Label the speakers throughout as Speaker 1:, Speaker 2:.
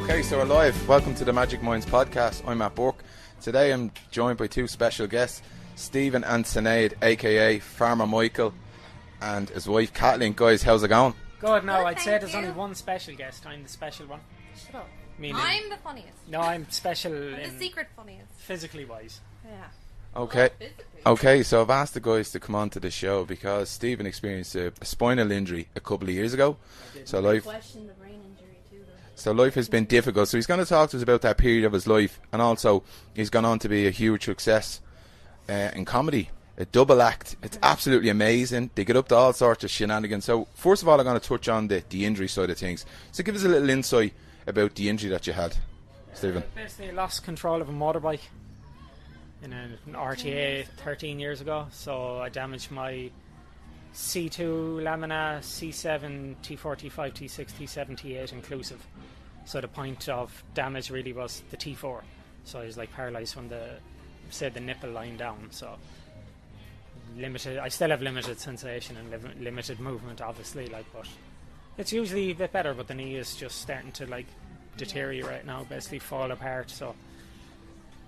Speaker 1: Okay, so we're live. Welcome to the Magic Minds podcast. I'm Matt Burke. Today I'm joined by two special guests, Stephen and Sinéad, aka Farmer Michael, and his wife Kathleen. Guys, how's it going?
Speaker 2: Good, no,
Speaker 3: Good,
Speaker 2: I'd say there's
Speaker 3: you.
Speaker 2: only one special guest. I'm the special one.
Speaker 3: Shut up.
Speaker 2: Meaning,
Speaker 3: I'm the funniest.
Speaker 2: no, I'm special
Speaker 3: I'm
Speaker 2: in
Speaker 3: the secret funniest.
Speaker 2: physically wise.
Speaker 3: Yeah.
Speaker 1: Okay.
Speaker 3: Oh, physically.
Speaker 1: Okay, so I've asked the guys to come on to the show because Stephen experienced a spinal injury a couple of years ago. So life
Speaker 3: Question the brain injury too, though.
Speaker 1: So life has been difficult. So he's going to talk to us about that period of his life, and also he's gone on to be a huge success in comedy. A double act. It's absolutely amazing. They get up to all sorts of shenanigans. So first of all, I'm going to touch on the injury side of things. So give us a little insight about the injury that you had, Stephen.
Speaker 2: Basically, I lost control of a motorbike in an RTA 13 years ago. So I damaged my C2 lamina, C7, T4, T5, T6, T7, T8 inclusive. So the point of damage really was the T4. So I was like paralysed from the nipple line down. So limited. I still have limited sensation and limited movement, obviously. But it's usually a bit better. But the knee is just starting to deteriorate now, basically fall apart. So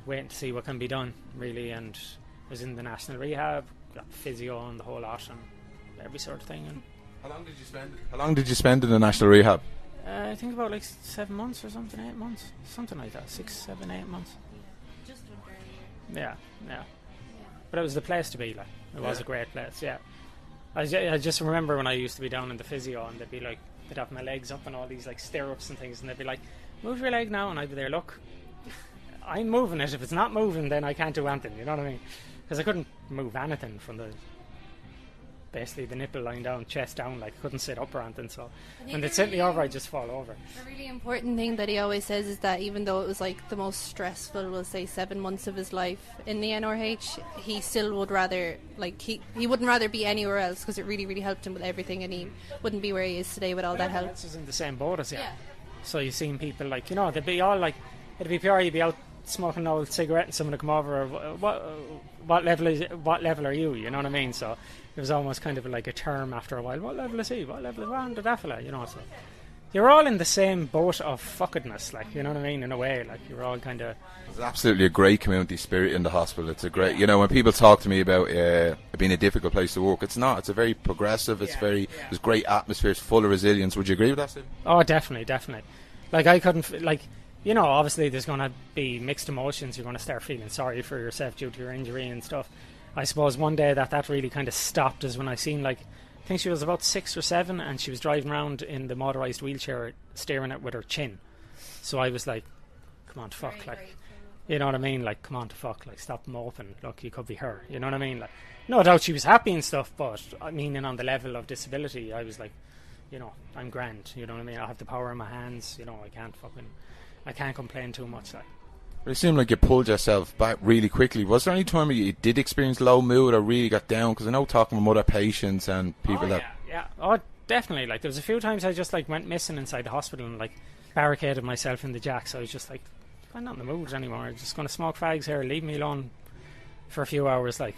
Speaker 2: waiting to see what can be done, really. And I was in the national rehab, got physio and the whole lot, and every sort of thing. And
Speaker 1: How long did you spend in the national rehab?
Speaker 2: I think about 7 months or something, 8 months, something like that. 6, 7, 8 months.
Speaker 3: Just under a year.
Speaker 2: Yeah. But it was the place to be. It was a great place. Yeah. I just remember when I used to be down in the physio, and they'd have my legs up and all these stirrups and things, and they'd be like, "Move your leg now," and I'd be there, "Look, I'm moving it. If it's not moving, then I can't do anything." You know what I mean? Because I couldn't move anything from basically the nipple line down, chest down, I couldn't sit up or anything. So when they'd sit me over, I'd just fall over.
Speaker 3: A really important thing that he always says is that even though it was the most stressful, we'll say 7 months of his life in the NRH, he still would rather he wouldn't rather be anywhere else, because it really, really helped him with everything, and he wouldn't be where he is today with all that help.
Speaker 2: This is in the same boat as you.
Speaker 3: Yeah.
Speaker 2: So you've seen people they'd be all it'd be pure, you'd be out smoking an old cigarette and someone would come over, what level are you? You know what I mean? So it was almost kind of like a term after a while. What level is he? What level is that fella? You know, so you're all in the same boat of fuckedness, you know what I mean, in a way. You're all kind of...
Speaker 1: There's absolutely a great community spirit in the hospital. It's a great, when people talk to me about it being a difficult place to work, it's not. It's a very progressive, there's great atmosphere, it's full of resilience. Would you agree with that, Steve?
Speaker 2: Oh, definitely. I couldn't, obviously there's going to be mixed emotions. You're going to start feeling sorry for yourself due to your injury and stuff. I suppose one day that really kind of stopped is when I seen, I think she was about 6 or 7, and she was driving around in the motorised wheelchair, steering it with her chin. So I was like, come on to fuck, you know what I mean? Come on to fuck, stop moping. Look, you could be her, you know what I mean? No doubt she was happy and stuff, but I mean, on the level of disability, I was I'm grand, you know what I mean? I have the power in my hands, I can't complain too much,
Speaker 1: But it seemed like you pulled yourself back really quickly. Was there any time you did experience low mood or really got down? Because I know talking with other patients and people
Speaker 2: Oh, definitely. There was a few times I just went missing inside the hospital and barricaded myself in the jack. So I was just I'm not in the mood anymore. I'm just going to smoke fags here. Leave me alone for a few hours. I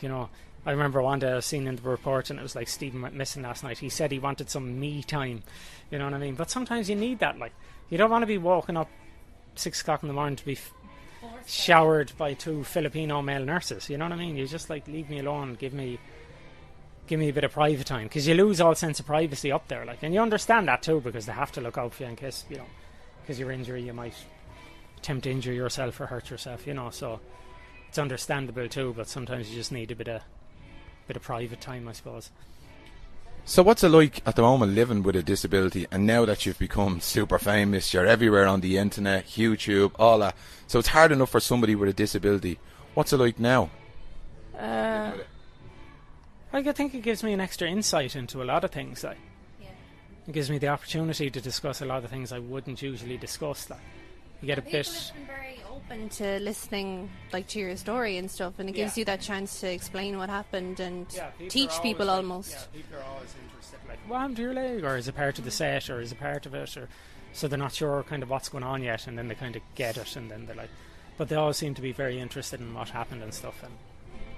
Speaker 2: remember one day I was seen in the report, and it was Stephen went missing last night. He said he wanted some me time. You know what I mean? But sometimes you need that. You don't want to be walking up 6 o'clock in the morning to be showered by 2 Filipino male nurses. You know what I mean? You just leave me alone. Give me a bit of private time, because you lose all sense of privacy up there. And you understand that too, because they have to look out for you in case because your injury, you might attempt to injure yourself or hurt yourself. So it's understandable too. But sometimes you just need a bit of private time, I suppose.
Speaker 1: So what's it like at the moment living with a disability, and now that you've become super famous, you're everywhere on the internet, YouTube, all that, so it's hard enough for somebody with a disability. What's it like now?
Speaker 2: I think it gives me an extra insight into a lot of things. It gives me the opportunity to discuss a lot of things I wouldn't usually discuss. You get a bit...
Speaker 3: People have been very open to listening to your story and stuff, and it gives you that chance to explain what happened and teach people almost.
Speaker 2: Yeah, people are always interested, what happened to your leg, or is it part of the set, or is it part of it, or so they're not sure kind of what's going on yet, and then they kind of get it, and then they're but they all seem to be very interested in what happened and stuff. And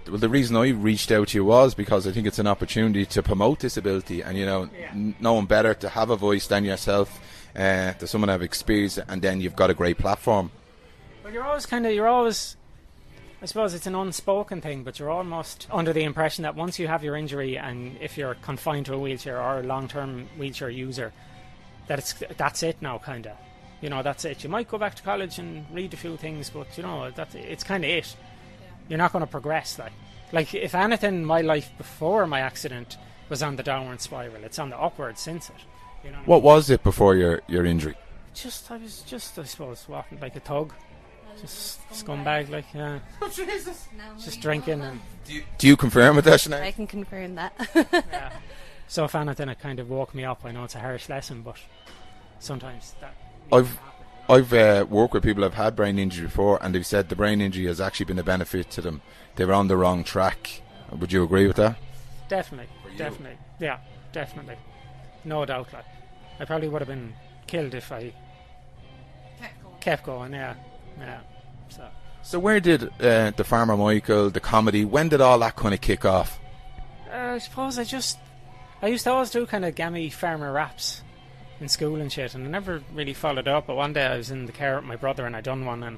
Speaker 1: well, the reason I reached out to you was because I think it's an opportunity to promote disability, and no one better to have a voice than yourself to someone have experience, and then you've got a great platform.
Speaker 2: Well, you're always, I suppose it's an unspoken thing, but you're almost under the impression that once you have your injury, and if you're confined to a wheelchair or a long-term wheelchair user, that's it now, kind of. You know, that's it. You might go back to college and read a few things, but you know, it's kind of it. You're not going to progress. Like if anything, my life before my accident was on the downward spiral. It's on the upward since it. You know
Speaker 1: what was it before your injury?
Speaker 2: I was just, I suppose, walking like a thug. Just scumbag, like, yeah.
Speaker 1: Oh, Jesus.
Speaker 2: Just drinking. And
Speaker 1: do you confirm with that, Sinead?
Speaker 3: I can confirm that.
Speaker 2: yeah. So if anything, it kind of woke me up. I know it's a harsh lesson, but sometimes that...
Speaker 1: I've worked with people who've had brain injury before, and they've said the brain injury has actually been a benefit to them. They were on the wrong track. Would you agree with that?
Speaker 2: Definitely. Yeah, definitely. No doubt. Like, I probably would have been killed if I kept going. Yeah. So
Speaker 1: where did the Farmer Michael, the comedy, when did all that kind of kick off?
Speaker 2: I suppose I used to always do kind of gammy farmer raps in school and shit, and I never really followed up. But one day I was in the car with my brother and I done one and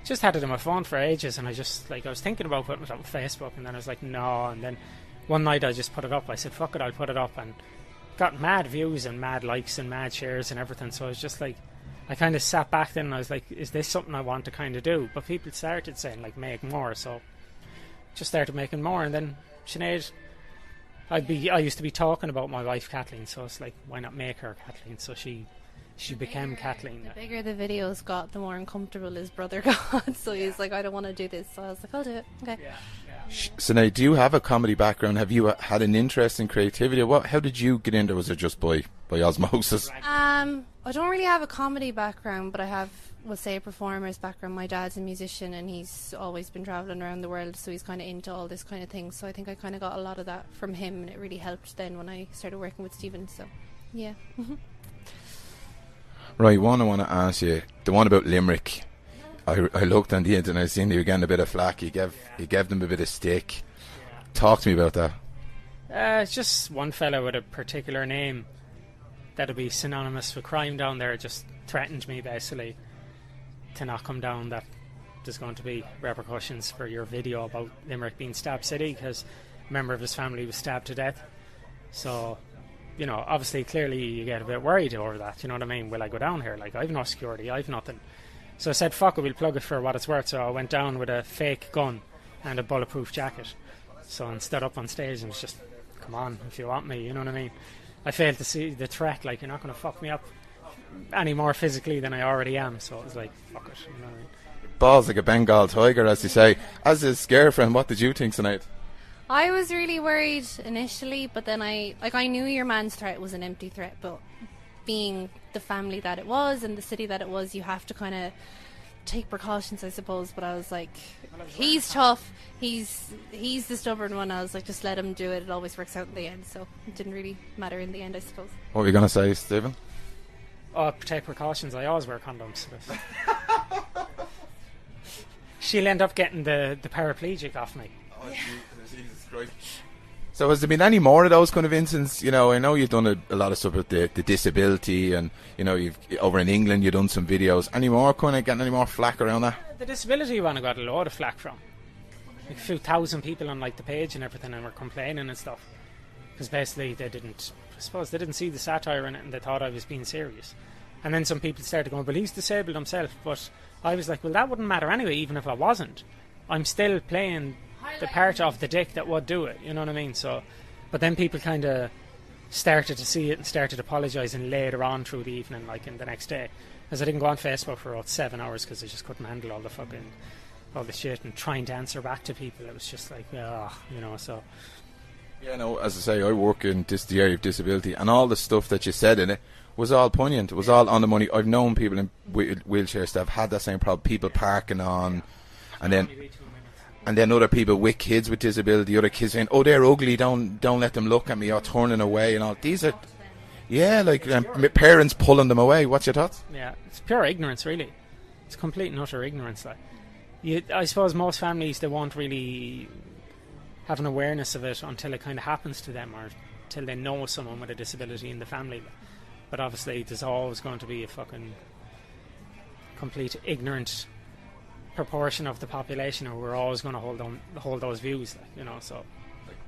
Speaker 2: just had it on my phone for ages, and I was thinking about putting it up on Facebook, and then I was like, no. And then one night I just put it up. I said, fuck it, I'll put it up, and got mad views and mad likes and mad shares and everything. So I was just like, I kind of sat back then and I was like, is this something I want to kind of do? But people started saying, like, make more, so just started making more. And then Sinead, I used to be talking about my wife Kathleen, so it's like, why not make her Kathleen? So she became Kathleen.
Speaker 3: The bigger the videos got, the more uncomfortable his brother got. So he's like, I don't want to do this. So I was like, I'll do it. Okay.
Speaker 2: Yeah.
Speaker 1: Sinead, do you have a comedy background? Have you had an interest in creativity? How did you get into it? Was it just by osmosis?
Speaker 3: I don't really have a comedy background, but I have, we'll say, a performer's background. My dad's a musician and he's always been travelling around the world, so he's kind of into all this kind of thing. So I think I kind of got a lot of that from him, and it really helped then when I started working with Stephen. So, yeah.
Speaker 1: Right, one I want to ask you, the one about Limerick. I looked on the internet, I seen you were getting a bit of flack. You gave them a bit of stick. Talk to me about that.
Speaker 2: It's just one fella with a particular name that'll be synonymous with crime down there just threatened me basically to not come down, that there's going to be repercussions for your video about Limerick being Stab City because a member of his family was stabbed to death. So, you know, obviously, clearly you get a bit worried over that, you know what I mean? Will I go down here? Like, I've no security, I've nothing. So I said, fuck it, we'll plug it for what it's worth. So I went down with a fake gun and a bulletproof jacket. So I stood up on stage and was just, come on, if you want me, you know what I mean? I failed to see the threat, like, you're not going to fuck me up any more physically than I already am. So it was like, fuck it, you know what I mean?
Speaker 1: Balls like a Bengal tiger, as you say. As his girlfriend, what did you think tonight?
Speaker 3: I was really worried initially, but then I knew your man's threat was an empty threat, but being the family that it was and the city that it was, you have to kind of take precautions, I suppose. But I was like, he's tough, he's the stubborn one. I was like, just let him do it, it always works out in the end. So it didn't really matter in the end, I suppose.
Speaker 1: What were you going to say, Stephen?
Speaker 2: Oh, take precautions, I always wear condoms. She'll end up getting the paraplegic off me.
Speaker 1: Oh, Jesus Christ. So has there been any more of those kind of incidents? You know, I know you've done a lot of stuff with the disability, and you know, you've over in England you've done some videos. Any more kind of getting any more flack around that?
Speaker 2: The disability one I got a lot of flack from. Like a few thousand people on like the page and everything, and were complaining and stuff because basically they didn't see the satire in it, and they thought I was being serious. And then some people started going, "Well, he's disabled himself." But I was like, "Well, that wouldn't matter anyway, even if I wasn't. I'm still playing the part of the dick that would do it, you know what I mean?" So, but then people kind of started to see it and started apologising later on through the evening, like in the next day, because I didn't go on Facebook for about 7 hours because I just couldn't handle all the shit and trying to answer back to people. It was just like, you know. So
Speaker 1: yeah, no, as I say, I work in the area of disability, and all the stuff that you said in it was all poignant. It was all on the money. I've known people in wheelchairs that have had that same problem, people parking on, and then other people with kids with disability, other kids saying, "Oh, they're ugly, don't let them look at me," or turning away and all. These are, yeah, like parents pulling them away. What's your thoughts?
Speaker 2: Yeah, it's pure ignorance, really. It's complete and utter ignorance. Like, I suppose most families, they won't really have an awareness of it until it kind of happens to them, or till they know someone with a disability in the family. But obviously there's always going to be a fucking complete ignorant proportion of the population who are always going to hold those views, like, you know. So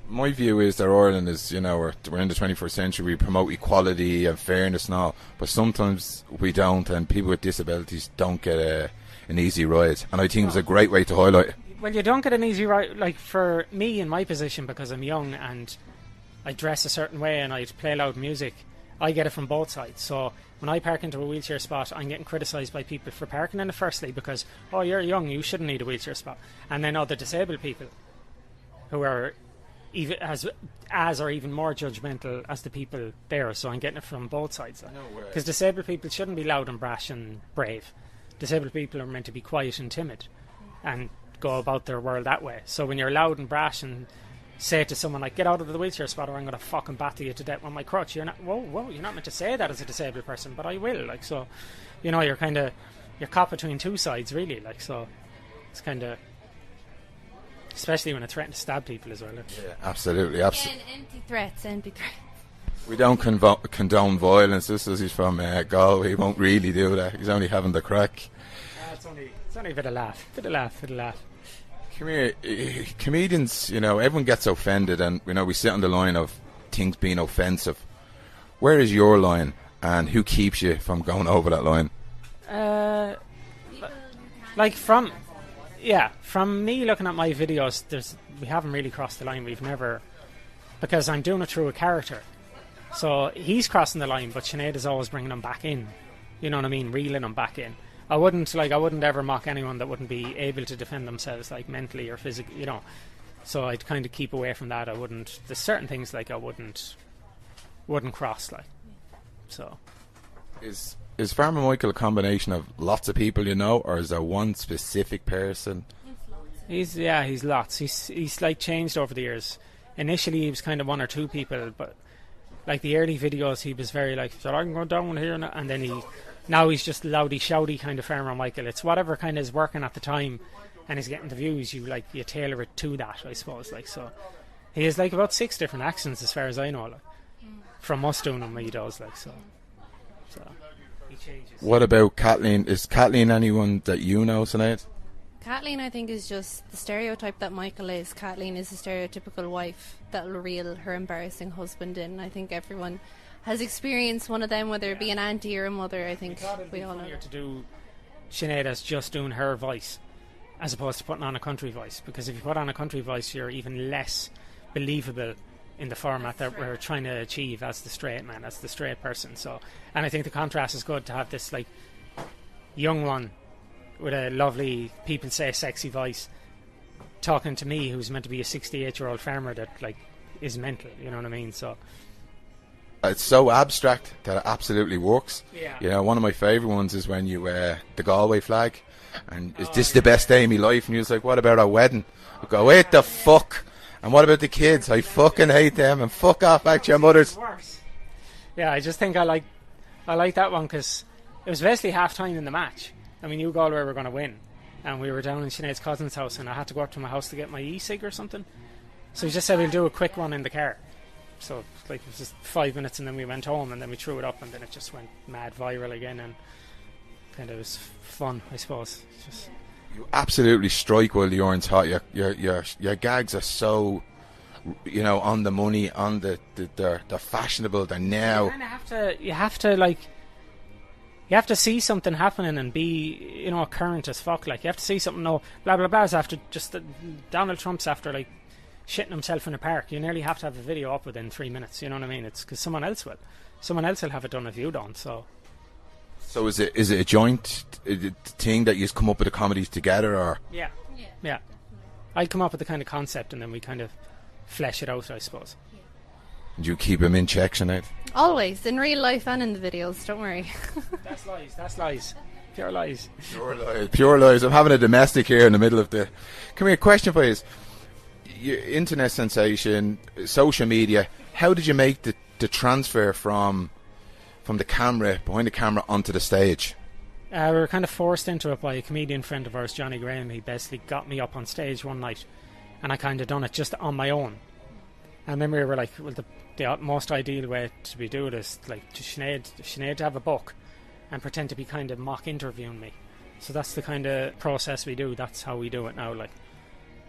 Speaker 1: my view is that Ireland is, you know, we're in the 21st century. We promote equality and fairness and all, but sometimes we don't, and people with disabilities don't get an easy ride. And I think it's a great way to highlight it.
Speaker 2: Well, you don't get an easy ride. Like for me in my position, because I'm young and I dress a certain way and I play loud music, I get it from both sides. So when I park into a wheelchair spot, I'm getting criticised by people for parking in it firstly because, oh, you're young, you shouldn't need a wheelchair spot. And then other disabled people who are even as or even more judgmental as the people there. So I'm getting it from both sides. Because disabled people shouldn't be loud and brash and brave. Disabled people are meant to be quiet and timid and go about their world that way. So when you're loud and brash and say to someone like, get out of the wheelchair spot or I'm going to fucking batter you to death with my crutch, you're not, whoa, you're not meant to say that as a disabled person, but I will, like. So, you know, you're caught between two sides, really, like. So it's kind of, especially when it's threatening to stab people as well, like.
Speaker 1: Yeah, absolutely.
Speaker 3: Again, empty threats.
Speaker 1: We don't condone violence. This is he's from Galway. He won't really do that. He's only having the crack.
Speaker 2: It's only a bit of laugh.
Speaker 1: Come here, comedians, you know, everyone gets offended, and, you know, we sit on the line of things being offensive. Where is your line, and who keeps you from going over that line? From me looking at my videos, we haven't really crossed the line. We've never, because I'm doing it through a character. So he's crossing the line, but Sinead is always bringing him back in. You know what I mean? Reeling him back in. I wouldn't ever mock anyone that wouldn't be able to defend themselves, like mentally or physically, you know. So I'd kind of keep away from that. There's certain things like I wouldn't cross, like. So is Farmer Michael a combination of lots of people, you know, or is there one specific person?
Speaker 2: He's lots. He's like changed over the years. Initially he was kind of one or two people, but like the early videos he was very like, so I can go down here now, and then now he's just loudy shouty kind of Farmer Michael. It's whatever kind of is working at the time and he's getting the views, you tailor it to that, I suppose, like. So he has like about 6 different accents as far as I know, like, from us doing him he does, like. So he changes.
Speaker 1: What about Kathleen? Is Kathleen anyone that you know, Sinead?
Speaker 3: Kathleen, I think, is just the stereotype that Michael is. Kathleen is a stereotypical wife that will reel her embarrassing husband in. I think everyone has experienced one of them, whether it be an auntie or a mother. I think we all know.
Speaker 2: To do Sinead as just doing her voice as opposed to putting on a country voice, because if you put on a country voice you're even less believable in the format that we're trying to achieve as the straight man, as the straight person. So, and I think the contrast is good to have this like young one with a lovely, people say, sexy voice talking to me, who's meant to be a 68-year-old farmer that like is mental, you know what I mean? So
Speaker 1: it's so abstract that it absolutely works.
Speaker 2: Yeah.
Speaker 1: You know, one of my favourite ones is when you wear the Galway flag, and is this the best day of my life? And you're like, what about our wedding? I go, wait the fuck. And what about the kids? I fucking hate them, and fuck off back to your mothers.
Speaker 2: Yeah, I just think I like that one because it was basically half time in the match. I mean, you Galway were going to win, and we were down in Sinead's cousin's house, and I had to go up to my house to get my e-cig or something. So he just said we'll do a quick one in the car. So like it was just 5 minutes, and then we went home, and then we threw it up, and then it just went mad viral again, and kind of was fun, I suppose. Just
Speaker 1: you absolutely strike while the iron's hot. Your gags are so, you know, on the money, on they're fashionable. They're now.
Speaker 2: You have to see something happening and be, you know, current as fuck. Like you have to see something. No, blah blah blah's after just Donald Trump's after like shitting himself in a park. You nearly have to have a video up within 3 minutes. You know what I mean? It's because someone else will have it done if you don't. So
Speaker 1: is it a joint thing that you come up with the comedies together, or?
Speaker 2: Yeah. I come up with the kind of concept and then we kind of flesh it out, I suppose.
Speaker 1: And you keep him in check, Sinead?
Speaker 3: Always, in real life and in the videos, don't worry.
Speaker 2: That's lies. Pure lies.
Speaker 1: Pure lies. I'm having a domestic here in the middle of the... Come here, question for you. Your internet sensation, social media, how did you make the transfer from the camera, behind the camera, onto the stage?
Speaker 2: We were kind of forced into it by a comedian friend of ours, Johnny Graham. He basically got me up on stage one night, and I kind of done it just on my own. And then we were like, well, the most ideal way to be doing this, like, to Sinead to have a book and pretend to be kind of mock interviewing me. So that's the kind of process we do. That's how we do it now. Like,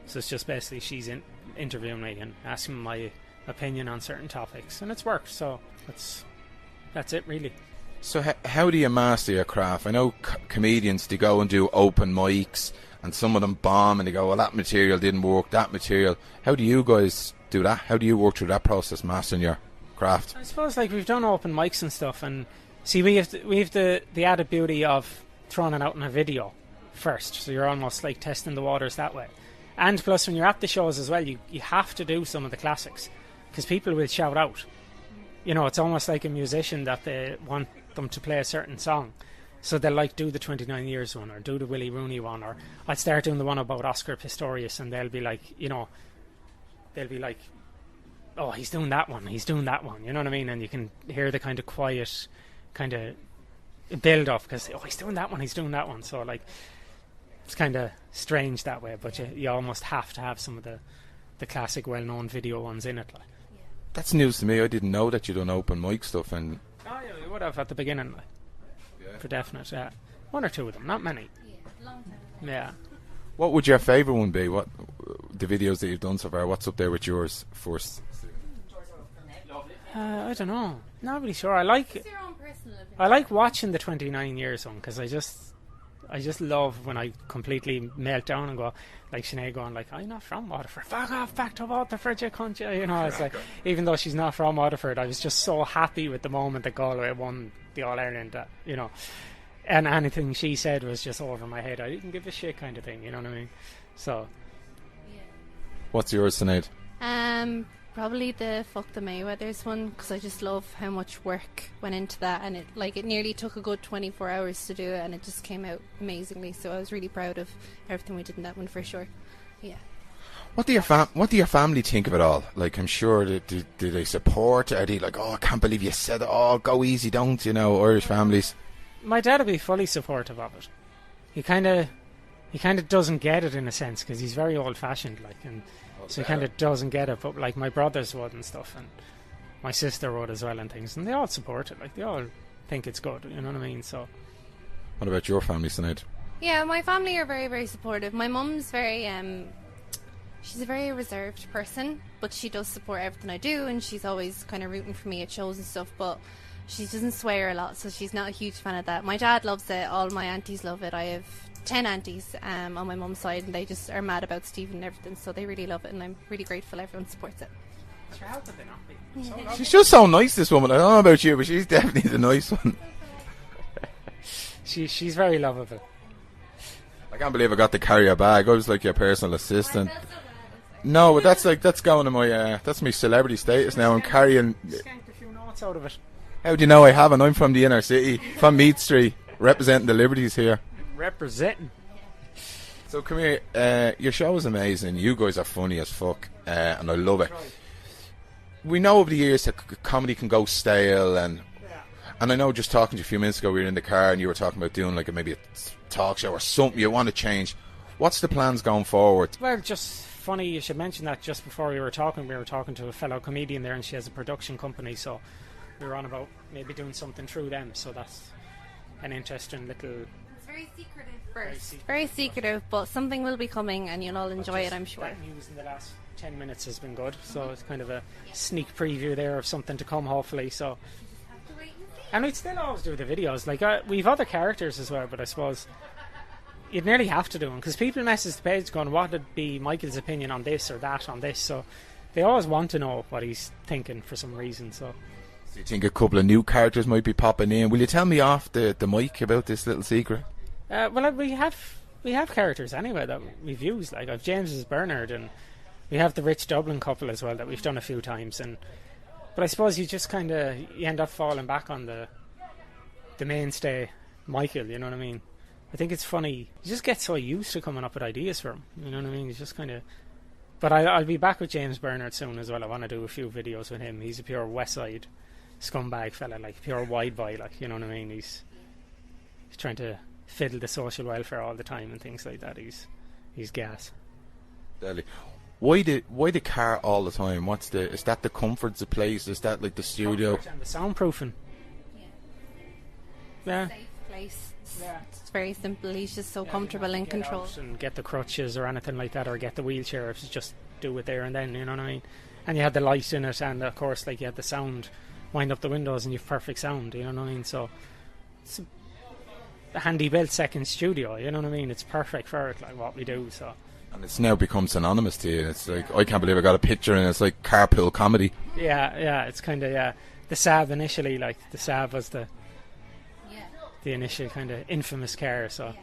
Speaker 2: so it's just basically she's interviewing me and asking my opinion on certain topics, and it's worked. So that's it, really.
Speaker 1: So how do you master your craft? I know comedians, they go and do open mics, and some of them bomb, and they go, well, that material didn't work, that material. How do you guys do that? How do you work through that process, mastering your craft?
Speaker 2: I suppose, like, we've done open mics and stuff, and see, we have the added beauty of throwing it out in a video first, so you're almost like testing the waters that way. And plus, when you're at the shows as well, you have to do some of the classics, because people will shout out. You know, it's almost like a musician that they want them to play a certain song, so they'll like do the 29 Years one, or do the Willie Rooney one, or I'd start doing the one about Oscar Pistorius, and they'll be like, oh, he's doing that one, you know what I mean? And you can hear the kind of quiet kind of build up, because, oh, he's doing that one, so like, it's kind of strange that way, but you almost have to have some of the classic well-known video ones in it. Like.
Speaker 1: That's news to me. I didn't know that you done open mic stuff. And
Speaker 2: oh yeah, we would have at the beginning, like, for definite. Yeah, one or two of them, not many.
Speaker 3: Yeah, long time.
Speaker 2: Yeah.
Speaker 1: What would your favourite one be? What the videos that you've done so far? What's up there with yours first?
Speaker 2: I don't know. Not really sure. I like
Speaker 3: Your own personal opinion.
Speaker 2: I like watching the 29 Years one, because I just love when I completely melt down and go, like Sinead going like, I'm not from Waterford, fuck off back to Waterford, you cunt, you know. It's like, even though she's not from Waterford, I was just so happy with the moment that Galway won the All-Ireland, you know, and anything she said was just over my head. I didn't give a shit kind of thing, you know what I mean? So
Speaker 1: What's yours, Sinead?
Speaker 3: Probably the Fuck the Mayweathers one, because I just love how much work went into that, and it nearly took a good 24 hours to do it, and it just came out amazingly. So I was really proud of everything we did in that one, for sure. Yeah.
Speaker 1: What do your family think of it all? Like, I'm sure do they support? Are they like, oh, I can't believe you said it? Oh, go easy, don't, you know, Irish families.
Speaker 2: My dad will be fully supportive of it. He kind of doesn't get it in a sense, because he's very old-fashioned, like, and so he kind of doesn't get it. But like my brothers would and stuff, and my sister would as well, and things, and they all support it. Like, they all think it's good, you know what I mean? So.
Speaker 1: What about your family, Sinead?
Speaker 3: Yeah, my family are very, very supportive. My mum's very, she's a very reserved person, but she does support everything I do, and she's always kind of rooting for me at shows and stuff, but she doesn't swear a lot, so she's not a huge fan of that. My dad loves it, all my aunties love it. I have 10 aunties on my mum's side, and they just are mad about Stephen and everything, so they really love it, and I'm really grateful everyone supports it.
Speaker 2: Sure, how could they not be? So lovely.
Speaker 1: She's just so nice, this woman. I don't know about you, but she's definitely the nice one.
Speaker 2: She's very lovable.
Speaker 1: I can't believe I got to carry a bag. I was like your personal assistant. No, but that's going to my that's my celebrity status now. I'm carrying.
Speaker 2: Skanked a few notes out of it.
Speaker 1: How do you know I haven't? I'm from the inner city, from Meath Street, representing the Liberties here.
Speaker 2: Representing.
Speaker 1: So come here. Your show is amazing. You guys are funny as fuck, and I love it. We know over the years that comedy can go stale, and I know just talking to you a few minutes ago, we were in the car and you were talking about doing like maybe a talk show or something you want to change. What's the plans going forward?
Speaker 2: Well, just funny you should mention that. Just before we were talking to a fellow comedian there, and she has a production company, so we were on about maybe doing something through them. So that's an interesting little.
Speaker 3: It's very secretive first. Very secretive, but something will be coming, and you'll all enjoy it, I'm sure.
Speaker 2: That news in the last 10 minutes has been good, so it's kind of a sneak preview there of something to come, hopefully. So. And we'd still always do the videos. Like, we've other characters as well, but I suppose you'd nearly have to do them, because people message the page going, what would be Michael's opinion on this or that on this? So they always want to know what he's thinking for some reason. So
Speaker 1: do you think a couple of new characters might be popping in? Will you tell me off the mic about this little secret?
Speaker 2: Well, we have characters anyway that we've used. Like, I've James's Bernard, and we have the Rich Dublin couple as well that we've done a few times. But I suppose you just kind of you end up falling back on the mainstay Michael, you know what I mean? I think it's funny. You just get so used to coming up with ideas for him, you know what I mean? It's just kind of. But I'll be back with James Bernard soon as well. I want to do a few videos with him. He's a pure West Side scumbag fella, like pure wide boy, like, you know what I mean? He's trying to fiddle the social welfare all the time and things like that. He's gas.
Speaker 1: Deadly. Why the car all the time? Is that the comforts of the place? Is that like the studio?
Speaker 2: And the soundproofing. Yeah.
Speaker 3: Safe place.
Speaker 2: Yeah.
Speaker 3: It's very simple. He's just so comfortable and
Speaker 2: Get
Speaker 3: controlled.
Speaker 2: out and get the crutches or anything like that, or get the wheelchair. If you just do it there and then, you know what I mean. And you had the light in it, and of course, like you had the sound. Wind up the windows, and you've perfect sound. You know what I mean. So it's a handy built second studio. You know what I mean. It's perfect for it, like what we do. So.
Speaker 1: And it's now become synonymous to you. It's like, I can't believe I got a picture, and it's like carpool comedy.
Speaker 2: Yeah. It's kind of The Saab initially, like the Saab was the initial kind of infamous car. So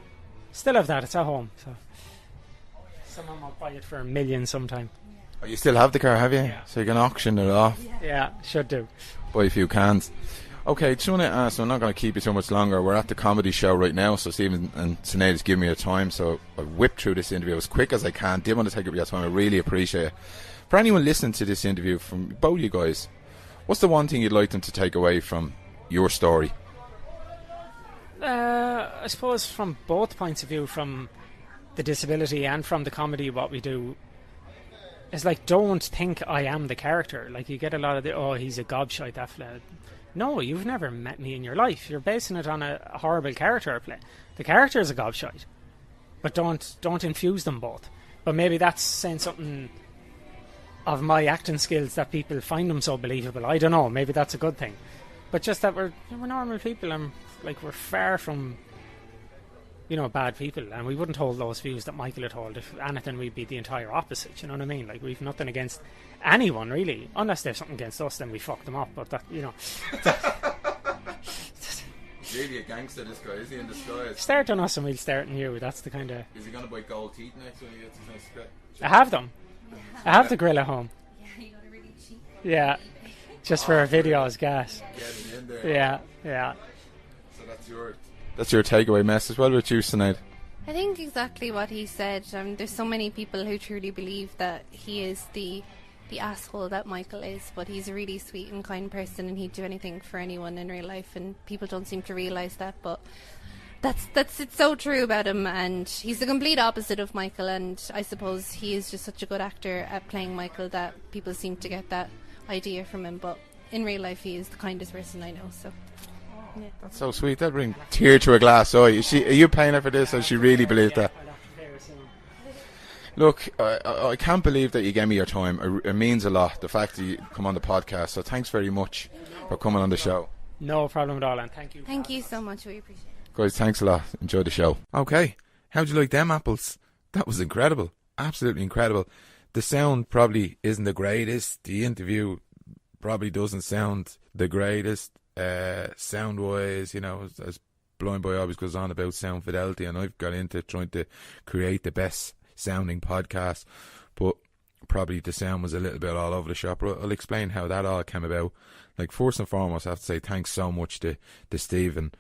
Speaker 2: still have that. It's at home. So someone might buy it for $1 million sometime.
Speaker 1: Oh, you still have the car, have you?
Speaker 2: Yeah.
Speaker 1: So you can auction it off.
Speaker 2: Yeah, should do.
Speaker 1: Buy a few cans. Okay, just want to ask, I'm not going to keep you too much longer. We're at the comedy show right now, so Stephen and Sinéad has given me a time, so I whipped through this interview as quick as I can. Didn't want to take up your time. I really appreciate it. For anyone listening to this interview from both you guys, what's the one thing you'd like them to take away from your story?
Speaker 2: I suppose from both points of view, from the disability and from the comedy, what we do is like, don't think I am the character. Like, you get a lot of he's a gobshite, that fella. No, you've never met me in your life. You're basing it on a horrible character play. The character is a gobshite, but don't infuse them both. But maybe that's saying something of my acting skills, that people find them so believable. I don't know. Maybe that's a good thing. But just that we're normal people, and like, we're far from bad people, and we wouldn't hold those views that Michael had held. If anything, we'd be the entire opposite. You know what I mean? Like, we've nothing against anyone really, unless they have something against us, then we fuck them up. But that,
Speaker 1: Really a gangster, this guy, is he, in disguise?
Speaker 2: Start on us and we'll start on you. That's the kind of.
Speaker 1: Is he going to buy gold teeth next when he gets his nice spec?
Speaker 2: I have them. I have the grill at home.
Speaker 3: Yeah, you got a really cheap one.
Speaker 2: Yeah, just for a video as gas.
Speaker 1: Get it in there.
Speaker 2: Yeah.
Speaker 1: So that's your takeaway message. What about you, Sinéad?
Speaker 3: I think exactly what he said. There's so many people who truly believe that he is the asshole that Michael is, but he's a really sweet and kind person, and he'd do anything for anyone in real life, and people don't seem to realise that, but it's so true about him, and he's the complete opposite of Michael, and I suppose he is just such a good actor at playing Michael that people seem to get that idea from him, but in real life he is the kindest person I know, so yeah.
Speaker 1: That's so sweet. That'll bring tear to a glass eye. Are you paying her for this, or she really believes that? Look, I can't believe that you gave me your time. It means a lot, the fact that you come on the podcast. So thanks very much for coming on the show.
Speaker 2: No problem at all, and thank you.
Speaker 3: Thank you so much. We appreciate it.
Speaker 1: Guys, thanks a lot. Enjoy the show. Okay, how'd you like them apples? That was incredible. Absolutely incredible. The sound probably isn't the greatest. The interview probably doesn't sound the greatest. Sound-wise, as Blind Boy always goes on about sound fidelity, and I've got into trying to create the best sounding podcast, but probably the sound was a little bit all over the shop. I'll explain how that all came about. Like, first and foremost, I have to say thanks so much to Stephen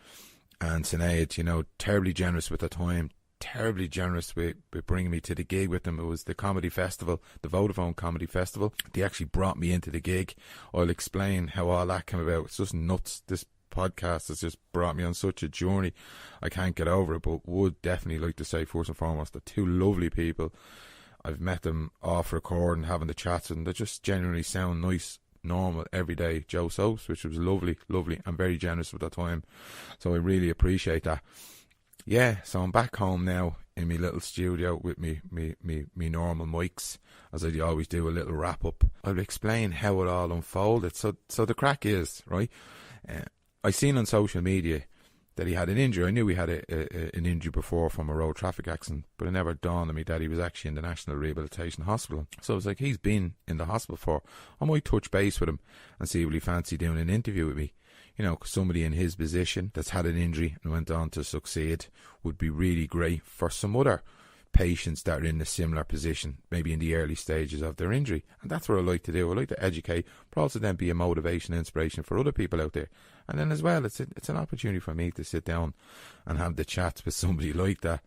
Speaker 1: and Sinéad, terribly generous with the time, terribly generous with bringing me to the gig with them. It was the comedy festival, the Vodafone Comedy Festival. They actually brought me into the gig. I'll explain how all that came about. It's just nuts. This podcast has just brought me on such a journey. I can't get over it, but would definitely like to say first and foremost, they're two lovely people. I've met them off record and having the chats, and they just genuinely sound nice, normal, everyday Joe Soaps, which was lovely, and very generous with their time. So I really appreciate that. Yeah, so I'm back home now in my little studio with me normal mics, as I always do, a little wrap up. I'll explain how it all unfolded. So the crack is, right, I seen on social media that he had an injury. I knew he had an injury before from a road traffic accident, but it never dawned on me that he was actually in the National Rehabilitation Hospital. So I was like, he's been in the hospital for, I might touch base with him and see will he fancy doing an interview with me. 'Cause somebody in his position that's had an injury and went on to succeed would be really great for some other patients that are in a similar position, maybe in the early stages of their injury. And that's what I like to do. I like to educate, but also then be a motivation and inspiration for other people out there. And then as well, it's an opportunity for me to sit down and have the chats with somebody like that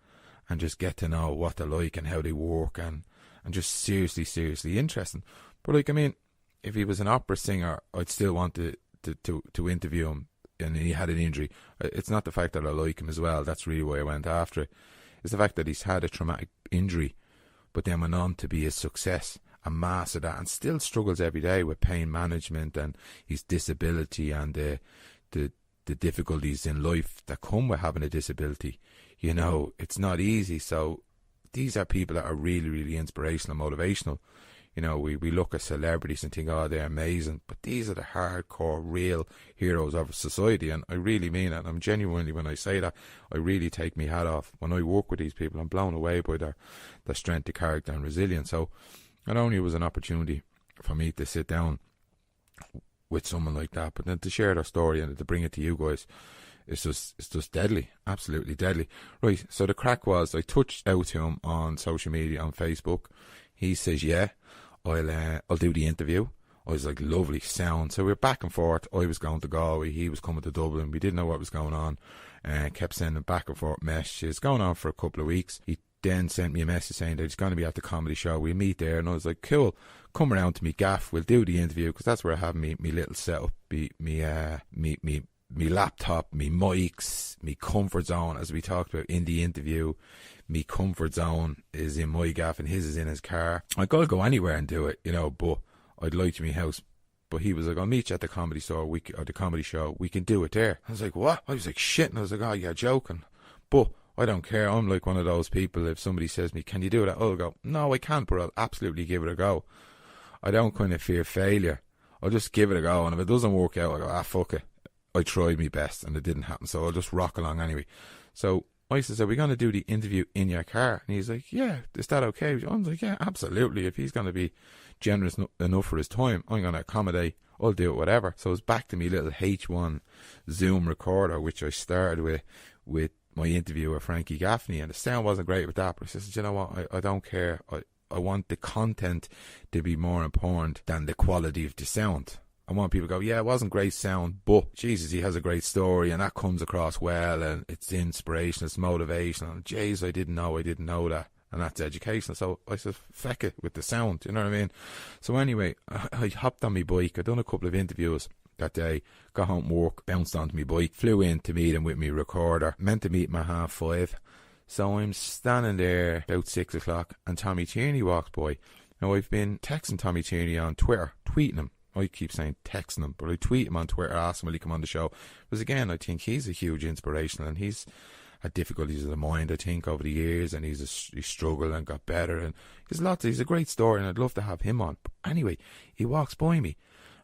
Speaker 1: and just get to know what they're like and how they work, and just seriously interesting. But if he was an opera singer, I'd still want to interview him, and he had an injury. It's not the fact that I like him as well. That's really why I went after it. It's the fact that he's had a traumatic injury, but then went on to be a success and mastered that, and still struggles every day with pain management and his disability and the difficulties in life that come with having a disability. You know, it's not easy. So these are people that are really, really inspirational and motivational. You know, we look at celebrities and think, oh, they're amazing. But these are the hardcore, real heroes of society. And I really mean it. And I'm genuinely, when I say that, I really take my hat off. When I work with these people, I'm blown away by their strength of character and resilience. So not only was it an opportunity for me to sit down with someone like that, but then to share their story and to bring it to you guys, it's just deadly, absolutely deadly. Right, so the crack was, I touched out to him on social media, on Facebook. He says, yeah, I'll do the interview. I was like, lovely, sound. So we were back and forth. I was going to Galway, he was coming to Dublin. We didn't know what was going on, and kept sending back and forth messages, going on for a couple of weeks. He then sent me a message saying that he's going to be at the comedy show. We'll meet there, and I was like, cool, come around to me gaff, we'll do the interview, because that's where I have me little setup, me laptop, me mics, me comfort zone, as we talked about in the interview. Me comfort zone is in my gaff and his is in his car. I'll go anywhere and do it, you know, but I'd like to my house. But he was like, I'll meet you at the comedy store, or the comedy show, we can do it there. I was like, what? I was like, shit, and I was like, oh, you're joking. But I don't care. I'm like one of those people, if somebody says to me, can you do that? I'll go, no, I can't, but I'll absolutely give it a go. I don't kind of fear failure. I'll just give it a go, and if it doesn't work out, I go, fuck it. I tried my best and it didn't happen, so I'll just rock along anyway. So I said, are we going to do the interview in your car? And he's like, yeah, is that okay? I was like, yeah, absolutely. If he's going to be generous enough for his time, I'm going to accommodate. I'll do it, whatever. So it's back to me little H1 Zoom recorder, which I started with my interview with Frankie Gaffney, and the sound wasn't great with that, but I said, you know what, I don't care. I want the content to be more important than the quality of the sound. I want people to go, yeah, it wasn't great sound, but Jesus, he has a great story, and that comes across well, and it's inspirational, it's motivational. And jeez, I didn't know that, and that's educational. So I said, feck it with the sound, you know what I mean? So anyway, I hopped on my bike. I'd done a couple of interviews that day, got home from work, bounced onto my bike, flew in to meet him with my recorder, meant to meet him at 5:30. So I'm standing there about 6 o'clock, and Tommy Tierney walks by. Now, I've been texting Tommy Tierney on Twitter, tweeting him. I keep saying texting him, but I tweet him on Twitter, ask him will he come on the show. Because again, I think he's a huge inspiration, and he's had difficulties of the mind, I think, over the years, and he's struggled and got better, and he's a great story, and I'd love to have him on. But anyway, he walks by me,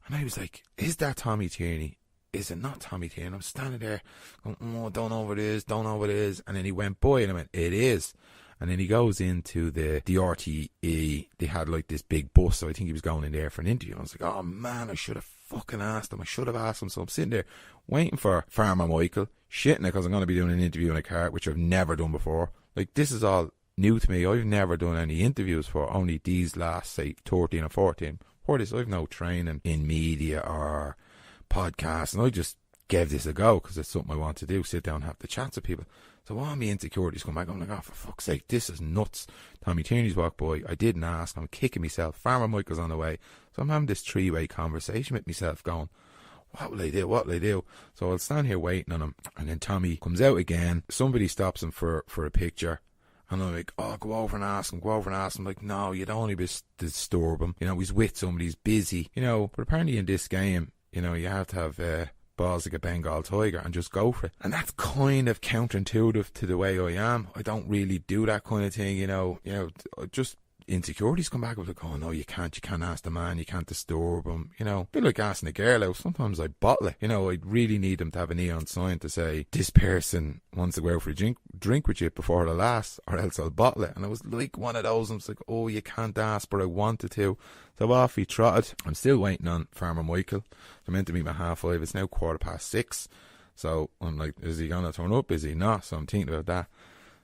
Speaker 1: and I was like, is that Tommy Tierney? Is it not Tommy Tierney? I'm standing there going, oh, don't know what it is. And then he went by, and I went, it is. And then he goes into the RTE. They had like this big bus, so I think he was going in there for an interview. I was like, oh man, I should have fucking asked him. So I'm sitting there waiting for Farmer Michael, shitting it because I'm going to be doing an interview in a car, which I've never done before. Like, this is all new to me. I've never done any interviews for only these last, say, 13 or 14. For this, I've no training in media or podcasts, and I just gave this a go because it's something I want to do, sit down and have the chats with people. So all my insecurities come back. I'm like, oh, for fuck's sake, this is nuts. Tommy Tierney's walked by. I didn't ask. I'm kicking myself. Farmer Michael's on the way. So I'm having this three-way conversation with myself going, what will I do? So I'll stand here waiting on him. And then Tommy comes out again. Somebody stops him for a picture. And I'm like, oh, go over and ask him. I'm like, no, you don't want to disturb him. You know, he's with somebody, he's busy. You know, but apparently in this game, you know, you have to have balls like a Bengal tiger and just go for it. And that's kind of counterintuitive to the way I am. I don't really do that kind of thing, you know, just insecurities come back. I was like, oh no, you can't ask the man, you can't disturb him, you know. A bit like asking a girl out. Sometimes I bottle it, you know. I really need them to have a neon sign to say, this person wants to go out for a drink with you before the last, or else I'll bottle it. And I was like one of those. I was like, oh, you can't ask, but I wanted to. So off he trotted. I'm still waiting on Farmer Michael. I'm meant to meet him at 5:30. It's now 6:15. So I'm like, is he going to turn up? Is he not? So I'm thinking about that.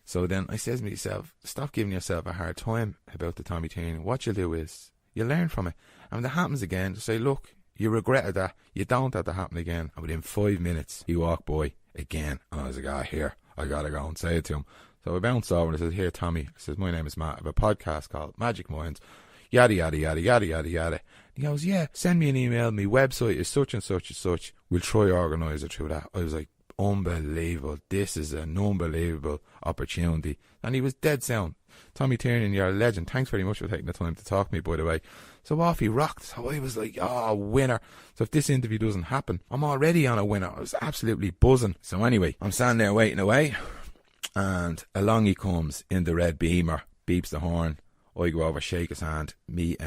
Speaker 1: So then I says to myself, stop giving yourself a hard time about the Tommy Tierney. What you'll do is, you learn from it. And when that happens again, just say, look, you regretted that. You don't have to happen again. And within 5 minutes, he walked by again. And I was like, here, I got to go and say it to him. So I bounced over and I said, here, Tommy. I says, my name is Matt. I have a podcast called Magic Minds. Yada, yada, yada, yada, yada, yada. He goes, yeah, send me an email. My website is such and such and such. We'll try organise it through that. I was like, unbelievable. This is an unbelievable opportunity. And he was dead sound. Tommy Tiernan, you're a legend. Thanks very much for taking the time to talk to me, by the way. So off he rocked. So I was like, oh, winner. So if this interview doesn't happen, I'm already on a winner. I was absolutely buzzing. So anyway, I'm standing there waiting away. And along he comes in the red Beamer, beeps the horn. I go over, shake his hand, meet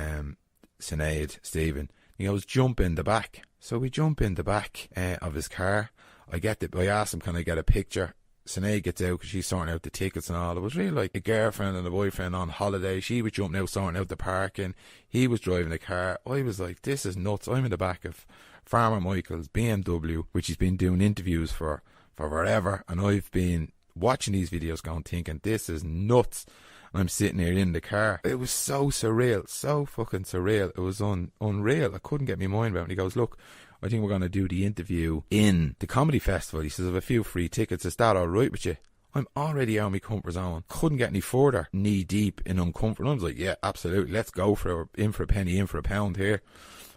Speaker 1: Sinéad, Stephen. He goes, jump in the back. So we jump in the back of his car. I asked him, can I get a picture? Sinead gets out because she's sorting out the tickets and all. It was really like a girlfriend and a boyfriend on holiday. She was jumping out, sorting out the parking. He was driving the car. I was like, this is nuts. I'm in the back of Farmer Michael's BMW, which he's been doing interviews for forever. And I've been watching these videos going, thinking, this is nuts. I'm sitting here in the car. It was so surreal, so fucking surreal. It was unreal. I couldn't get my mind around it. He goes, look, I think we're going to do the interview in the comedy festival. He says, I have a few free tickets. Is that all right with you? I'm already out of my comfort zone. Couldn't get any further knee deep in uncomfort. I was like, yeah, absolutely. Let's go for it. In for a penny, in for a pound here.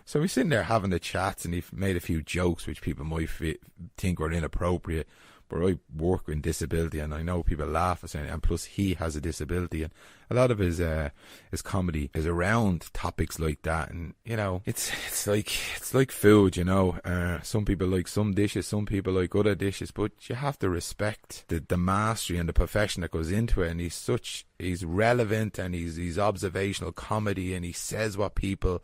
Speaker 1: So we're sitting there having the chats, and he made a few jokes which people might think were inappropriate. But I work with disability, and I know people laugh at it, and plus he has a disability, and a lot of his comedy is around topics like that. And you know, it's like food, you know. Some people like some dishes, some people like other dishes, but you have to respect the mastery and the profession that goes into it. And he's relevant, and he's observational comedy, and he says what people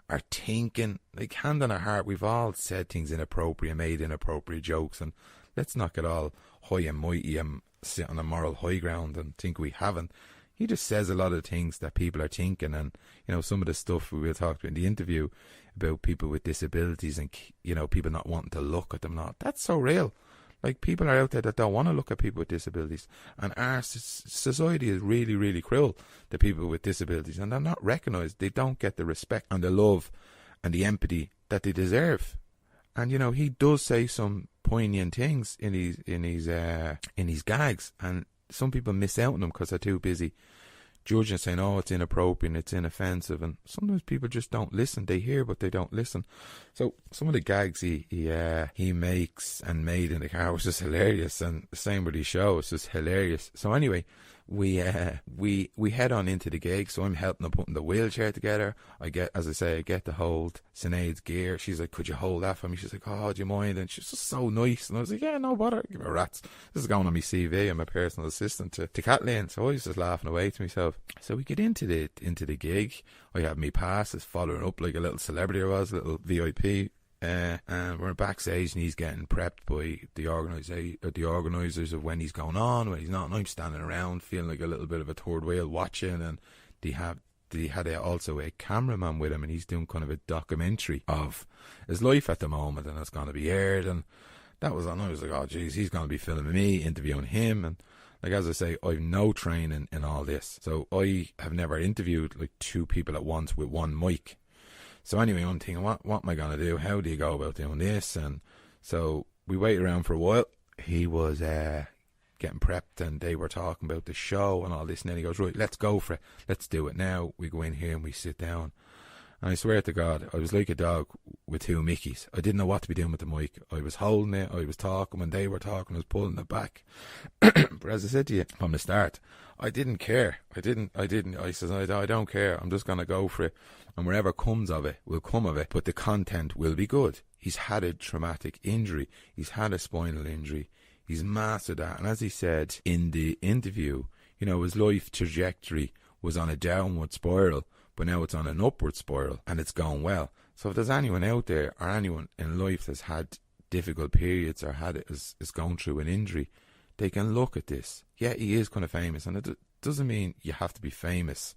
Speaker 1: are thinking. Like, hand on our heart, we've all said things inappropriate, made inappropriate jokes, and let's not get all high and mighty and sit on a moral high ground and think we haven't. He just says a lot of things that people are thinking, and you know, some of the stuff we will talk about in the interview about people with disabilities and, you know, people not wanting to look at them. Not that's so real. Like, people are out there that don't want to look at people with disabilities, and our society is really, really cruel to people with disabilities, and they're not recognised. They don't get the respect and the love and the empathy that they deserve. And you know, he does say some poignant things in his gags, and some people miss out on them because they're too busy judging, saying, oh, it's inappropriate, it's inoffensive, and sometimes people just don't listen. They hear, but they don't listen. So some of the gags he makes and made in the car was just hilarious, and the same with his show, it's just hilarious. So anyway, we head on into the gig. So I'm helping them putting the wheelchair together. I get to hold Sinead's gear. She's like, could you hold that for me? She's like, oh, do you mind? And she's just so nice. And I was like, yeah, no bother, give her rats. This is going on my CV. I'm a personal assistant to Kathleen. So I was just laughing away to myself. So we get into the gig. I have me passes, following up like a little celebrity I was, a little VIP. And we're backstage, and he's getting prepped by the organisers of when he's going on, when he's not. And I'm standing around feeling like a little bit of a third wheel watching. And he had also a cameraman with him, and he's doing kind of a documentary of his life at the moment, and it's going to be aired. And that was on. I was like, oh geez, he's going to be filming me, interviewing him. And like, as I say, I've no training in all this, so I have never interviewed like two people at once with one mic. So anyway, I'm thinking, what am I going to do? How do you go about doing this? And so we waited around for a while. He was getting prepped, and they were talking about the show and all this. And then he goes, right, let's go for it. Let's do it now. We go in here and we sit down. And I swear to God, I was like a dog with two Mickeys. I didn't know what to be doing with the mic. I was holding it. I was talking when they were talking. I was pulling it back. But as I said to you from the start, I didn't care. I said, I don't care. I'm just going to go for it. And wherever comes of it will come of it. But the content will be good. He's had a traumatic injury. He's had a spinal injury. He's mastered that. And as he said in the interview, you know, his life trajectory was on a downward spiral, but now it's on an upward spiral, and it's going well. So if there's anyone out there, or anyone in life that's had difficult periods, or is going through an injury, they can look at this. Yeah, he is kind of famous, and it doesn't mean you have to be famous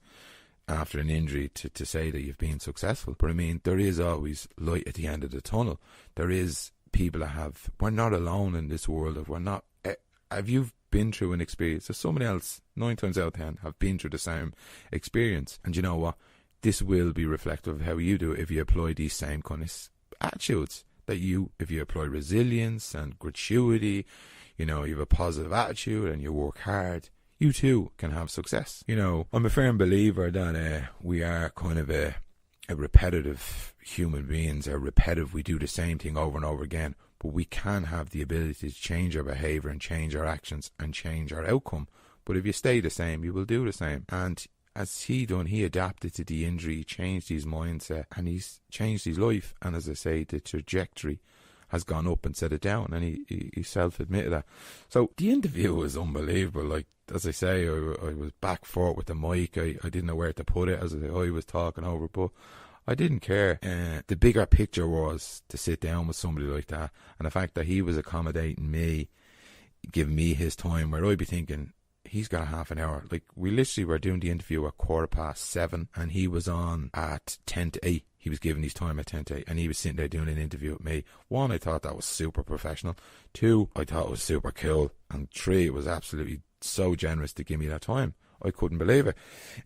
Speaker 1: after an injury to say that you've been successful. But I mean, there is always light at the end of the tunnel. There is people that we're not alone in this world. Have you been through an experience? So someone else, 9 times out of 10, have been through the same experience. And you know what? This will be reflective of how you do it if you apply these same kind of attitudes. If you apply resilience and gratuity, you know, you have a positive attitude and you work hard, you too can have success. You know, I'm a firm believer that we are kind of a repetitive human beings. We do the same thing over and over again. but we can have the ability to change our behaviour and change our actions and change our outcome. But if you stay the same, you will do the same. And as he done, he adapted to the injury, he changed his mindset, and he's changed his life. And as I say, the trajectory has gone up instead of down, and he self-admitted that. So the interview was unbelievable. Like, as I say, I was back forth with the mic. I didn't know where to put it, as I was talking over, but I didn't care. The bigger picture was to sit down with somebody like that, and the fact that he was accommodating me, giving me his time, where I'd be thinking, he's got a half an hour. Like, we literally were doing the interview at 7:15, and he was on at 8:10. He was giving his time at 8:10, and he was sitting there doing an interview with me. 1, I thought that was super professional. 2, I thought it was super cool. And 3, it was absolutely so generous to give me that time. I couldn't believe it.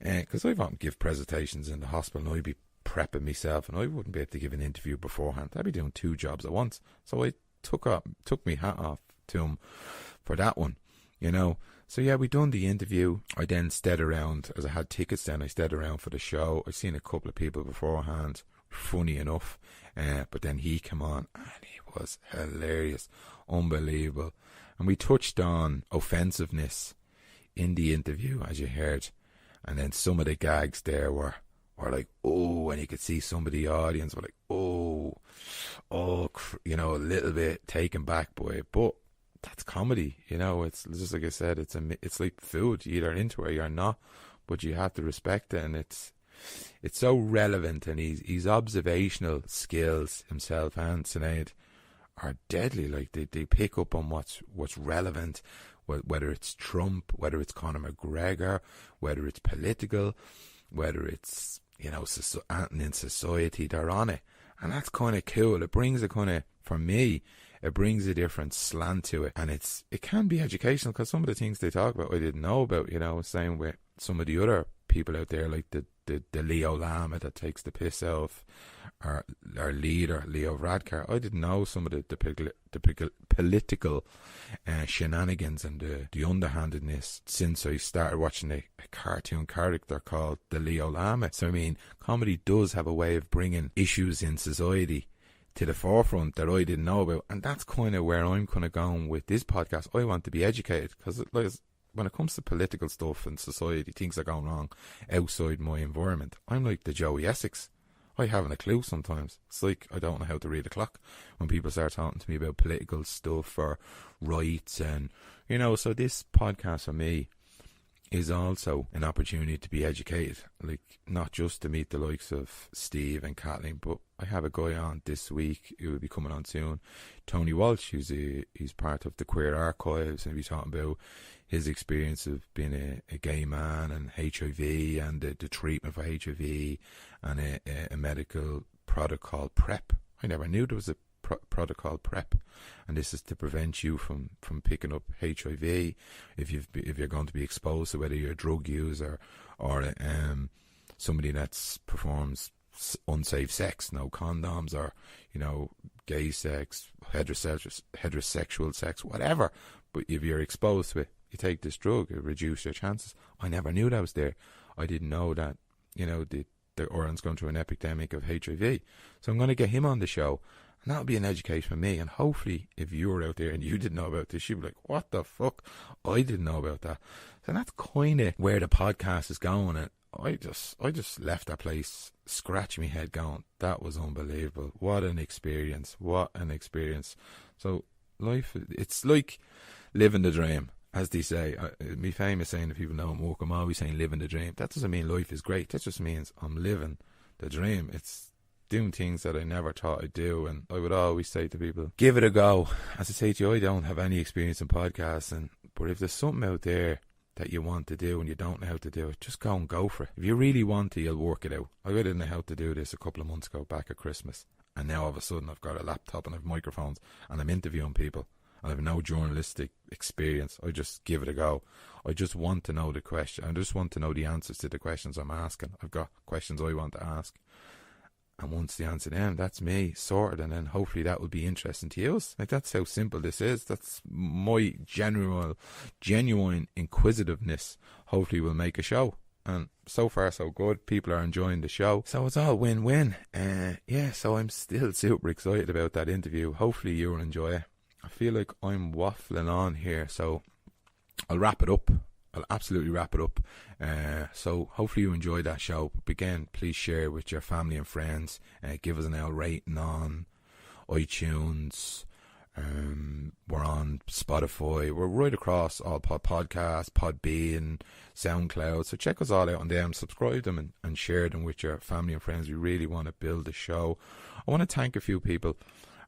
Speaker 1: Because I've often give presentations in the hospital, and I'd be prepping myself, and I wouldn't be able to give an interview beforehand. I'd be doing 2 jobs at once. So I took my hat off to him for that one, you know. So yeah, we done the interview. I then stayed around, as I had tickets then, I stayed around for the show. I seen a couple of people beforehand, funny enough, but then he came on, and he was hilarious, unbelievable. And we touched on offensiveness in the interview, as you heard, and then some of the gags there were like, oh, and you could see some of the audience were like, oh, you know, a little bit taken back by it, but that's comedy, you know. It's just like I said, it's like food. You're either into it or you're not, but you have to respect it, and it's so relevant. And his observational skills himself and Sinéad are deadly. Like, they pick up on what's relevant, whether it's Trump, whether it's Conor McGregor, whether it's political, whether it's, you know, in society. They're on it, and that's kind of cool. It brings a kind of, for me, it brings a different slant to it, and it can be educational, because some of the things they talk about I didn't know about, you know. Same with some of the other people out there, like the Leo Lama that takes the piss off our leader Leo Varadkar. I didn't know some of the political shenanigans and the underhandedness since I started watching a cartoon character called the Leo Lama. So I mean, comedy does have a way of bringing issues in society to the forefront that I didn't know about, and that's kind of where I'm kind of going with this podcast. I want to be educated, because when it comes to political stuff and society, things are going wrong outside my environment. I'm like the Joey Essex. I haven't a clue sometimes. It's like I don't know how to read a clock when people start talking to me about political stuff or rights, and, you know. So this podcast for me is also an opportunity to be educated, like, not just to meet the likes of Steve and Kathleen, but I have a guy on this week who will be coming on soon, Tony Walsh, he's part of the Queer Archives, and he'll be talking about his experience of being a gay man and HIV, and the treatment for HIV, and a medical product called PrEP. I never knew there was a product called PrEP, and this is to prevent you from picking up HIV if you're going to be exposed to, whether you're a drug user or somebody that performs unsafe sex, no condoms, or, you know, gay sex, heterosexual sex, whatever. But if you're exposed to it, you take this drug, it reduces your chances. I never knew that was there. I didn't know that, you know, the Ireland's going through an epidemic of HIV. So I'm going to get him on the show, and that'll be an education for me. And hopefully, if you're out there and you didn't know about this, you'll be like, what the fuck? I didn't know about that. So that's kind of where the podcast is going. And I just left that place scratching my head going, that was unbelievable. What an experience. What an experience. So life, it's like living the dream, as they say. My famous saying, if people know I'm woke, I'm always saying living the dream. That doesn't mean life is great. That just means I'm living the dream. It's doing things that I never thought I'd do, and I would always say to people, give it a go. As I say to you, I don't have any experience in podcasting, but if there's something out there that you want to do and you don't know how to do it, just go and go for it. If you really want to, you'll work it out. I didn't know how to do this a couple of months ago, back at Christmas, and now all of a sudden I've got a laptop and I've microphones and I'm interviewing people, and I've no journalistic experience. I just give it a go. I just want to know the question. I just want to know the answers to the questions I'm asking. I've got questions I want to ask, and once the answer them, that's me sorted, and then hopefully that will be interesting to you. Like, that's how simple this is. That's my genuine inquisitiveness. Hopefully will make a show, and so far so good. People are enjoying the show, so it's all win-win. So I'm still super excited about that interview. Hopefully you'll enjoy it. I feel like I'm waffling on here, so I'll wrap it up. I'll absolutely wrap it up. So hopefully you enjoyed that show. But again, please share with your family and friends. Give us an L rating on iTunes. We're on Spotify. We're right across all podcasts, Podbean, SoundCloud. So check us all out on them. Subscribe them and share them with your family and friends. We really want to build the show. I want to thank a few people.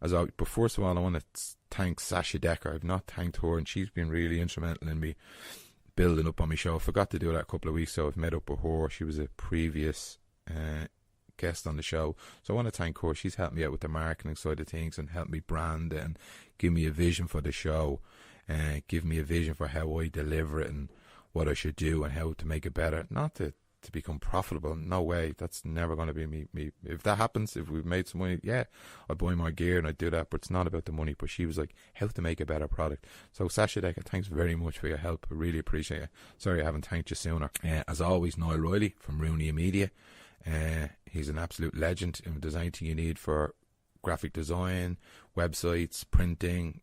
Speaker 1: But first of all, I want to thank Sasha Decker. I've not thanked her, and she's been really instrumental in me building up on my show. I forgot to do that a couple of weeks ago. I've met up with her. She was a previous guest on the show, so I want to thank her. She's helped me out with the marketing side of things and helped me brand it and give me a vision for the show, and give me a vision for how I deliver it and what I should do and how to make it better. Not to become profitable, no way. That's never going to be me. If that happens, if we've made some money, yeah, I'd buy more gear and I'd do that, but it's not about the money. But she was like, how to make a better product. So Sasha Decker, thanks very much for your help. I really appreciate it. Sorry I haven't thanked you sooner. As always, Niall Riley from Rooney Media. He's an absolute legend. If there's anything you need for graphic design, websites, printing,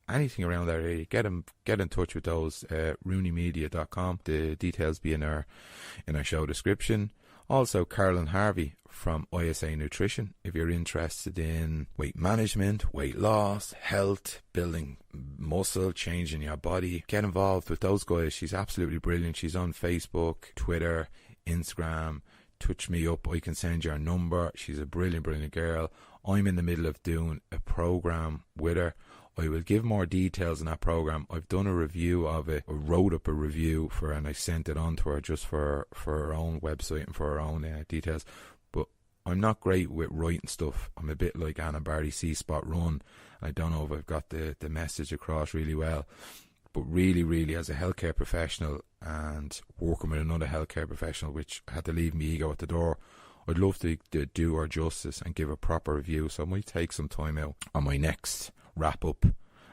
Speaker 1: anything around that area, get in touch with those. RooneyMedia.com. The details be in our show description. Also, Carolyn Harvey from ISA Nutrition. If you're interested in weight management, weight loss, health, building muscle, changing your body, get involved with those guys. She's absolutely brilliant. She's on Facebook, Twitter, Instagram. Touch me up. I can send you her number. She's a brilliant girl. I'm in the middle of doing a program with her. I will give more details in that program. I've done a review of it. I wrote up a review for her and I sent it on to her just for her own website and for her own details. But I'm not great with writing stuff. I'm a bit like Anna Barry C-Spot Run. I don't know if I've got the message across really well. But really, as a healthcare professional and working with another healthcare professional, which I had to leave my ego at the door, I'd love to do her justice and give a proper review. So I might take some time out on my next wrap up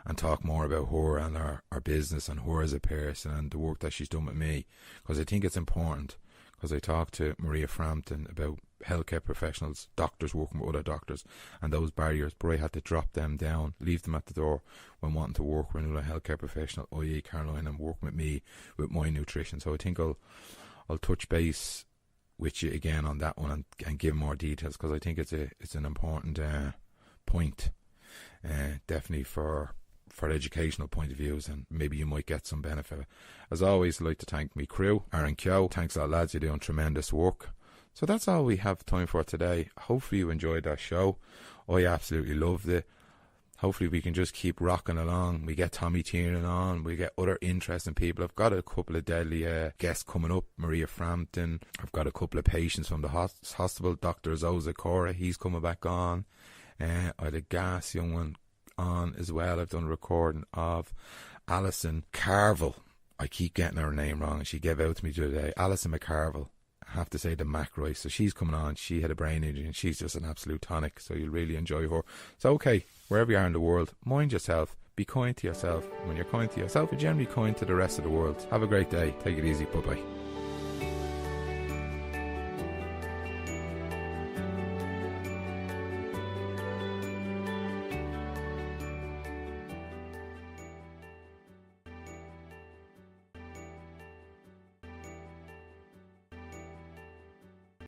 Speaker 1: and talk more about her and our business and her as a person and the work that she's done with me, because I think it's important. Because I talked to Maria Frampton about healthcare professionals, doctors working with other doctors, and those barriers, but I had to drop them down, leave them at the door when wanting to work with another healthcare professional, i.e. Caroline, and working with me with my nutrition. So I think I'll touch base with you again on that one and give more details, because I think it's an important point, definitely for educational point of views, and maybe you might get some benefit. As always, I'd like to thank me crew, Aaron Kyo. Thanks a lot, lads, you're doing tremendous work. So that's all we have time for today. Hopefully you enjoyed that show. I absolutely loved it. Hopefully we can just keep rocking along. We get Tommy Tiernan on, we get other interesting people. I've got a couple of deadly guests coming up. Maria Frampton. I've got a couple of patients from the hospital. Dr. Zoza Cora, he's coming back on. I had a gas young one on as well. I've done a recording of Alison Carville. I keep getting her name wrong, and she gave out to me today. Alison McCarville. I have to say the Mac right. So she's coming on. She had a brain injury and she's just an absolute tonic. So you'll really enjoy her. So okay, wherever you are in the world, mind yourself. Be kind to yourself. When you're kind to yourself, you're generally kind to the rest of the world. Have a great day. Take it easy. Bye bye.